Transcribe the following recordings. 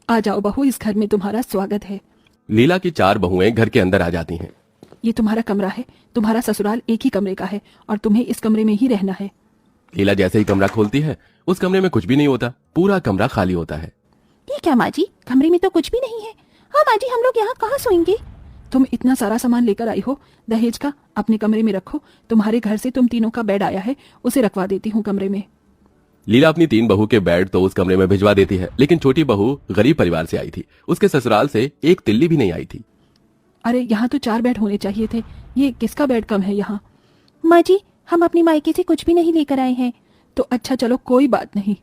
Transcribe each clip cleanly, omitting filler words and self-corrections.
आ जाओ बहू, इस घर में तुम्हारा स्वागत है। लीला की 4 बहुएं घर के अंदर आ जाती हैं। ये तुम्हारा कमरा है, तुम्हारा ससुराल एक ही कमरे का है और तुम्हें इस कमरे में ही रहना है। लीला जैसे ही कमरा खोलती है उस कमरे में कुछ भी नहीं होता, पूरा कमरा खाली होता है। ये क्या माँ जी, कमरे में तो कुछ भी नहीं है। हाँ माँ जी, हम लोग यहाँ कहाँ सोएंगे? तुम इतना सारा सामान लेकर आई हो दहेज का, अपने कमरे में रखो। तुम्हारे घर से तुम तीनों का बेड आया है, उसे रखवा देती हूँ कमरे में। लीला अपनी 3 बहू के बेड तो उस कमरे में भिजवा देती है, लेकिन छोटी बहू गरीब परिवार से आई थी, उसके ससुराल से एक तिल्ली भी नहीं आई थी। अरे यहाँ तो 4 बेड होने चाहिए थे, ये किसका बेड कम है यहाँ? माँ जी, हम अपनी मायके से कुछ भी नहीं लेकर आए हैं। तो अच्छा चलो, कोई बात नहीं।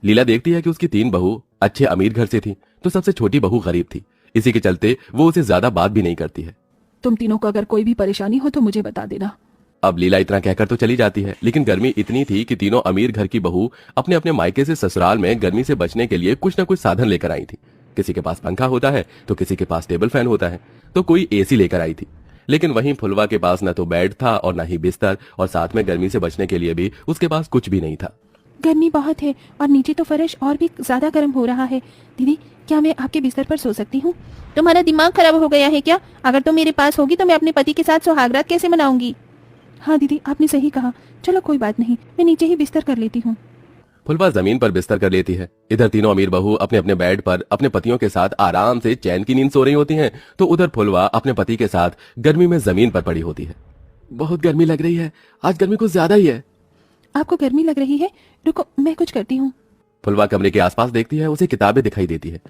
लीला देखती है कि उसकी 3 बहू अच्छे अमीर घर से थी, तो सबसे छोटी बहू गरीब थी। इसी के चलते वो उसे ज्यादा बात भी नहीं करती है। तुम तीनों को अगर कोई भी परेशानी हो तो मुझे बता देना। अब लीला इतना कहकर तो चली जाती है, लेकिन गर्मी इतनी थी कि तीनों अमीर घर की बहू अपने अपने मायके से ससुराल में गर्मी से बचने के लिए कुछ न कुछ साधन लेकर आई थी। किसी के पास पंखा होता है तो किसी के पास टेबल फैन होता है, तो कोई एसी लेकर आई थी। लेकिन वहीं फुलवा के पास न तो बेड था और न ही बिस्तर, और साथ में गर्मी से बचने के लिए भी उसके पास कुछ भी नहीं था। गर्मी बहुत है और नीचे तो फर्श और भी ज्यादा गर्म हो रहा है। दीदी, क्या मैं आपके बिस्तर पर सो सकती हूँ? तुम्हारा दिमाग खराब हो गया है क्या? अगर तुम मेरे पास होगी तो मैं अपने पति के साथ सुहागरात कैसे मनाऊंगी? हाँ दीदी, आपने सही कहा। चलो कोई बात नहीं, मैं नीचे ही बिस्तर कर लेती हूँ। फुलवा जमीन पर बिस्तर कर लेती है। इधर तीनों अमीर बहू अपने अपने बेड पर अपने पतियों के साथ आराम से चैन की नींद सो रही होती हैं, तो उधर फुलवा अपने पति के साथ गर्मी में जमीन पर पड़ी होती है। बहुत गर्मी लग रही है, आज गर्मी कुछ ज्यादा ही है। आपको गर्मी लग रही है? रुको, मैं कुछ करती हूँ। फुलवा कमरे के आसपास देखती है, उसे किताबें दिखाई देती है।